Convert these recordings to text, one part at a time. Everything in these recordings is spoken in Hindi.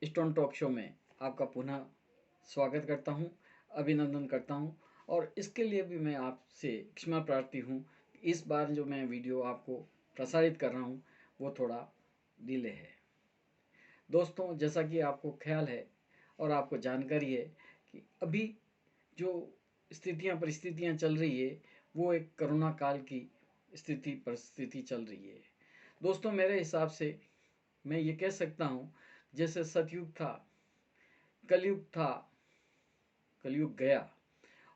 स्टोन टॉक शो में आपका पुनः स्वागत करता हूं, अभिनंदन करता हूं और इसके लिए भी मैं आपसे क्षमा प्रार्थी हूं। इस बार जो मैं वीडियो आपको प्रसारित कर रहा हूं वो थोड़ा डिले है। दोस्तों, जैसा कि आपको ख्याल है और आपको जानकारी है कि अभी जो स्थितियां परिस्थितियां चल रही है वो एक कोरोना काल की स्थिति परिस्थिति चल रही है। दोस्तों, मेरे हिसाब से मैं ये कह सकता हूँ, जैसे सतयुग था, कलयुग था, कलयुग गया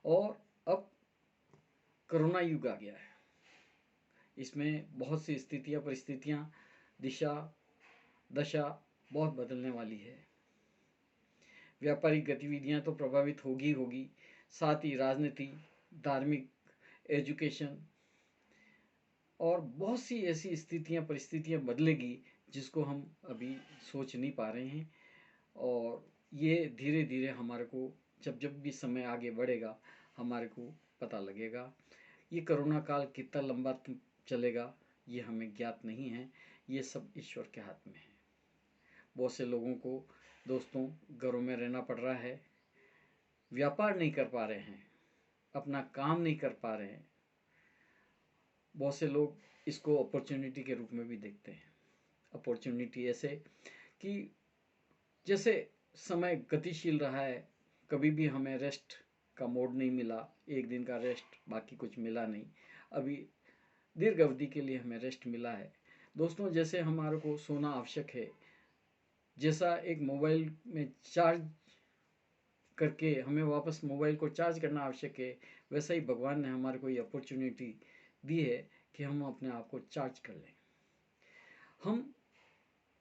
और अब कोरोना युग आ गया है। इसमें बहुत सी स्थितियाँ परिस्थितियाँ दिशा दशा बहुत बदलने वाली है। व्यापारिक गतिविधियाँ तो प्रभावित होगी होगी, साथ ही राजनीति, धार्मिक, एजुकेशन और बहुत सी ऐसी स्थितियाँ परिस्थितियाँ बदलेगी जिसको हम अभी सोच नहीं पा रहे हैं। और ये धीरे धीरे हमारे को जब जब भी समय आगे बढ़ेगा हमारे को पता लगेगा। ये कोरोना काल कितना लंबा चलेगा ये हमें ज्ञात नहीं है, ये सब ईश्वर के हाथ में है। बहुत से लोगों को दोस्तों घरों में रहना पड़ रहा है, व्यापार नहीं कर पा रहे हैं, अपना काम नहीं कर पा रहे हैं। बहुत से लोग इसको अपॉर्चुनिटी के रूप में भी देखते हैं। अपॉर्चुनिटी ऐसे कि जैसे समय गतिशील रहा है, कभी भी हमें रेस्ट का मोड नहीं मिला, एक दिन का रेस्ट, बाकी कुछ मिला नहीं। अभी दीर्घ अवधि के लिए हमें रेस्ट मिला है। दोस्तों, जैसे हमारे को सोना आवश्यक है, जैसा एक मोबाइल में चार्ज करके हमें वापस मोबाइल को चार्ज करना आवश्यक है, वैसा ही भगवान ने हमारे को ये अपॉर्चुनिटी दी है कि हम अपने आप को चार्ज कर लें। हम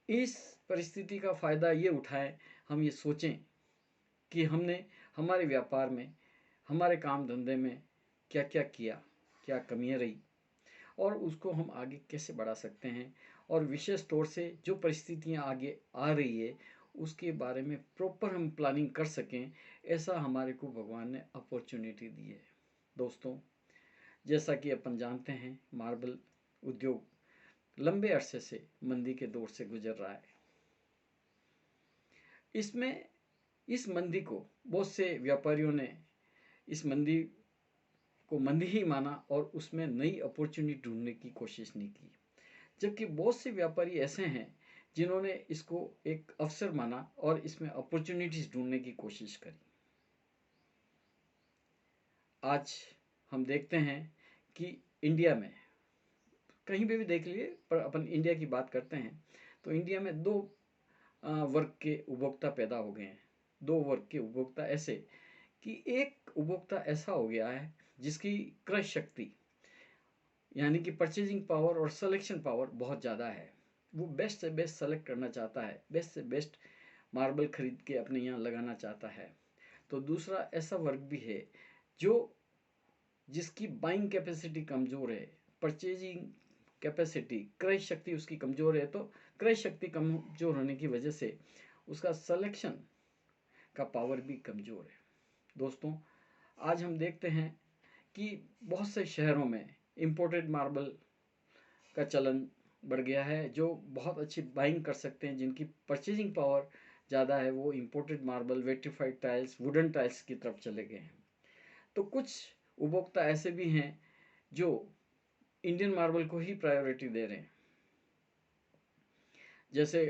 इस परिस्थिति का फ़ायदा ये उठाएं, हम ये सोचें कि हमने हमारे व्यापार में, हमारे काम धंधे में क्या क्या किया, क्या कमियां रही और उसको हम आगे कैसे बढ़ा सकते हैं। और विशेष तौर से जो परिस्थितियां आगे आ रही है उसके बारे में प्रॉपर हम प्लानिंग कर सकें, ऐसा हमारे को भगवान ने अपॉर्चुनिटी दी है। दोस्तों, जैसा कि अपन जानते हैं, मार्बल उद्योग लंबे अरसे से मंदी के दौर से गुजर रहा है। इसमें इस मंदी को बहुत से व्यापारियों ने इस मंदी को मंदी ही माना और उसमें नई अपॉर्चुनिटी ढूंढने की कोशिश नहीं की। जबकि बहुत से व्यापारी ऐसे हैं जिन्होंने इसको एक अवसर माना और इसमें अपॉर्चुनिटीज ढूंढने की कोशिश करी। आज हम देखते हैं कि इंडिया में कहीं पे भी देख लिए, पर अपन इंडिया की बात करते हैं तो इंडिया में दो वर्ग के उपभोक्ता पैदा हो गए हैं। दो वर्ग के उपभोक्ता ऐसे कि एक उपभोक्ता ऐसा हो गया है जिसकी क्रय शक्ति यानी कि परचेजिंग पावर और सिलेक्शन पावर बहुत ज़्यादा है। वो बेस्ट से बेस्ट सेलेक्ट करना चाहता है, बेस्ट से बेस्ट मार्बल खरीद के अपने यहाँ लगाना चाहता है। तो दूसरा ऐसा वर्ग भी है जो जिसकी बाइंग कैपेसिटी कमज़ोर है, परचेजिंग कैपेसिटी, क्रय शक्ति उसकी कमज़ोर है। तो क्रय शक्ति कमज़ोर होने की वजह से उसका सिलेक्शन का पावर भी कमज़ोर है। दोस्तों, आज हम देखते हैं कि बहुत से शहरों में इम्पोर्टेड मार्बल का चलन बढ़ गया है। जो बहुत अच्छी बाइंग कर सकते हैं, जिनकी परचेजिंग पावर ज़्यादा है, वो imported marble, vitrified tiles, wooden tiles की तरफ चले गए हैं। तो कुछ उपभोक्ता ऐसे भी हैं जो इंडियन मार्बल को ही प्रायोरिटी दे रहे हैं। जैसे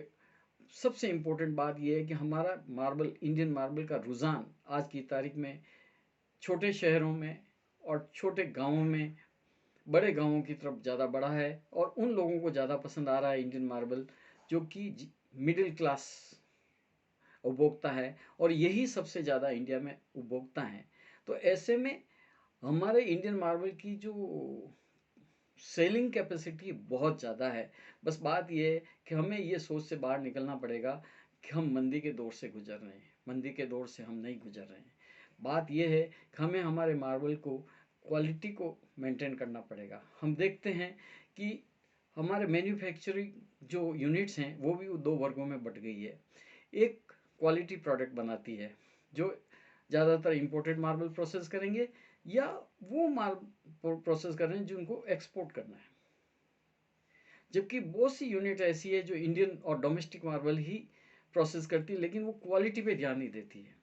सबसे इम्पोर्टेंट बात यह है कि हमारा मार्बल, इंडियन मार्बल का रुझान आज की तारीख में छोटे शहरों में और छोटे गांवों में, बड़े गांवों की तरफ ज़्यादा बढ़ा है और उन लोगों को ज़्यादा पसंद आ रहा है इंडियन मार्बल जो कि मिडिल क्लास उपभोक्ता है, और यही सबसे ज़्यादा इंडिया में उपभोक्ता हैं। तो ऐसे में हमारे इंडियन मार्बल की जो सेलिंग कैपेसिटी बहुत ज़्यादा है। बस बात ये है कि हमें ये सोच से बाहर निकलना पड़ेगा कि हम मंदी के दौर से गुजर रहे हैं, मंदी के दौर से हम नहीं गुजर रहे हैं। बात ये है कि हमें हमारे मार्बल को, क्वालिटी को मेंटेन करना पड़ेगा। हम देखते हैं कि हमारे मैन्युफैक्चरिंग जो यूनिट्स हैं वो भी दो वर्गों में बट गई है। एक क्वालिटी प्रोडक्ट बनाती है जो ज़्यादातर इंपोर्टेड मार्बल प्रोसेस करेंगे, या वो मार्बल प्रोसेस कर रहे हैं जिनको एक्सपोर्ट करना है। जबकि बहुत सी यूनिट ऐसी है जो इंडियन और डोमेस्टिक मार्बल ही प्रोसेस करती है, लेकिन वो क्वालिटी पे ध्यान नहीं देती है।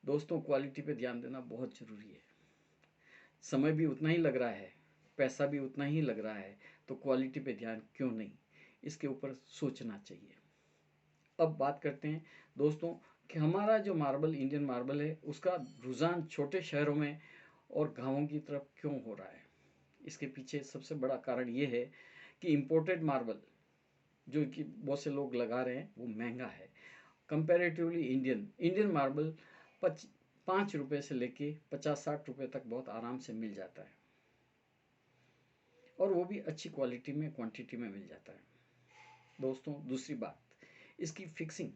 दोस्तों, क्वालिटी पे ध्यान देना बहुत ज़रूरी है। समय भी उतना ही लग रहा है, पैसा भी उतना ही लग रहा है, तो क्वालिटी पे ध्यान क्यों नहीं, इसके ऊपर सोचना चाहिए। अब बात करते हैं दोस्तों कि हमारा जो मार्बल, इंडियन मार्बल है, उसका रुझान छोटे शहरों में और गाँवों की तरफ क्यों हो रहा है। इसके पीछे सबसे बड़ा कारण ये है कि इम्पोर्टेड मार्बल जो कि बहुत से लोग लगा रहे हैं वो महंगा है कंपैरेटिवली। इंडियन मार्बल 5 रुपये से लेके 50-60 रुपये तक बहुत आराम से मिल जाता है, और वो भी अच्छी क्वालिटी में, क्वांटिटी में मिल जाता है। दोस्तों, दूसरी बात, इसकी फिक्सिंग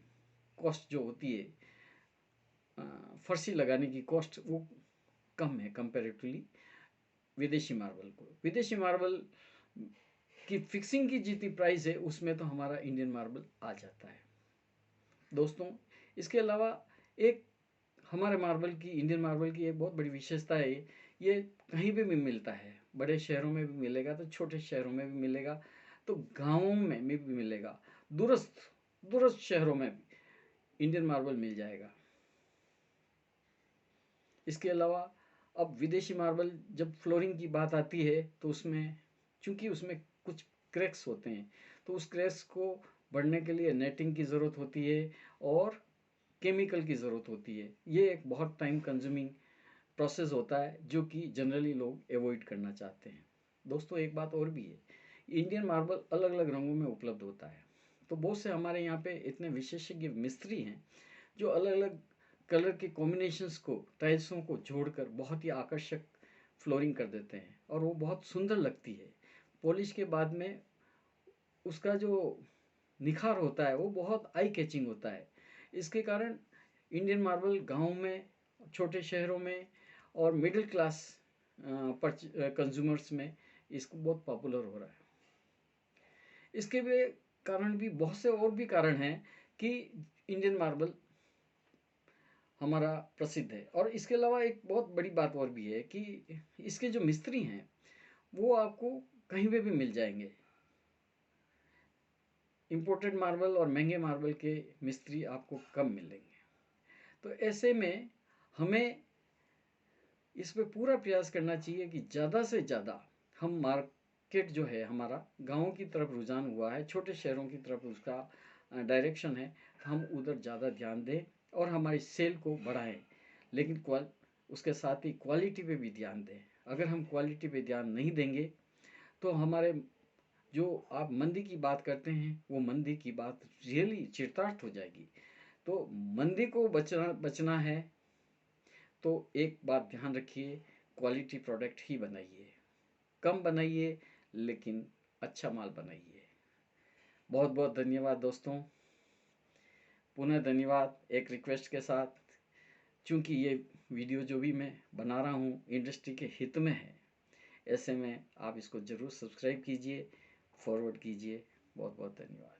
कॉस्ट जो होती है, फर्शी लगाने की कॉस्ट, वो कम है कंपैरेटिवली विदेशी मार्बल को। विदेशी मार्बल की फिक्सिंग की जितनी प्राइस है उसमें तो हमारा इंडियन मार्बल आ जाता है। दोस्तों, इसके अलावा एक हमारे मार्बल की, इंडियन मार्बल की एक बहुत बड़ी विशेषता है, ये कहीं भी मिलता है। बड़े शहरों में भी मिलेगा तो छोटे शहरों में भी मिलेगा, तो गाँवों में भी मिलेगा, दूरस्थ दूरस्थ शहरों में भी इंडियन मार्बल मिल जाएगा। इसके अलावा अब विदेशी मार्बल जब फ्लोरिंग की बात आती है तो उसमें, चूंकि उसमें कुछ क्रैक्स होते हैं, तो उस क्रैक्स को बढ़ने के लिए नेटिंग की ज़रूरत होती है और केमिकल की ज़रूरत होती है। ये एक बहुत टाइम कंज्यूमिंग प्रोसेस होता है जो कि जनरली लोग अवॉइड करना चाहते हैं। दोस्तों, एक बात और भी है, इंडियन मार्बल अलग अलग रंगों में उपलब्ध होता है, तो बहुत से हमारे यहाँ पे इतने विशेषज्ञ मिस्त्री हैं जो अलग अलग कलर के कॉम्बिनेशंस को, टाइल्सों को जोड़कर बहुत ही आकर्षक फ्लोरिंग कर देते हैं, और वो बहुत सुंदर लगती है। पॉलिश के बाद में उसका जो निखार होता है वो बहुत आई कैचिंग होता है। इसके कारण इंडियन मार्बल गाँव में, छोटे शहरों में और मिडिल क्लास कंज्यूमर्स में इसको बहुत पॉपुलर हो रहा है। इसके भी कारण भी, बहुत से और भी कारण हैं कि इंडियन मार्बल हमारा प्रसिद्ध है। और इसके अलावा एक बहुत बड़ी बात और भी है कि इसके जो मिस्त्री हैं वो आपको कहीं पे भी मिल जाएंगे। इम्पोर्टेड मार्बल और महंगे मार्बल के मिस्त्री आपको कम मिलेंगे। तो ऐसे में हमें इस पे पूरा प्रयास करना चाहिए कि ज़्यादा से ज़्यादा हम मार्केट जो है हमारा, गाँव की तरफ रुझान हुआ है, छोटे शहरों की तरफ उसका डायरेक्शन है, हम उधर ज़्यादा ध्यान दें और हमारी सेल को बढ़ाएं। लेकिन उसके साथ ही क्वालिटी पे भी ध्यान दें। अगर हम क्वालिटी पे ध्यान नहीं देंगे तो हमारे, जो आप मंदी की बात करते हैं, वो मंदी की बात रियली चिरतार्थ हो जाएगी। तो मंदी को बचना है तो एक बात ध्यान रखिए, क्वालिटी प्रोडक्ट ही बनाइए, कम बनाइए लेकिन अच्छा माल बनाइए। बहुत बहुत धन्यवाद दोस्तों, पुनः धन्यवाद एक रिक्वेस्ट के साथ, चूँकि ये वीडियो जो भी मैं बना रहा हूँ इंडस्ट्री के हित में है, ऐसे में आप इसको ज़रूर सब्सक्राइब कीजिए, फॉरवर्ड कीजिए। बहुत बहुत धन्यवाद।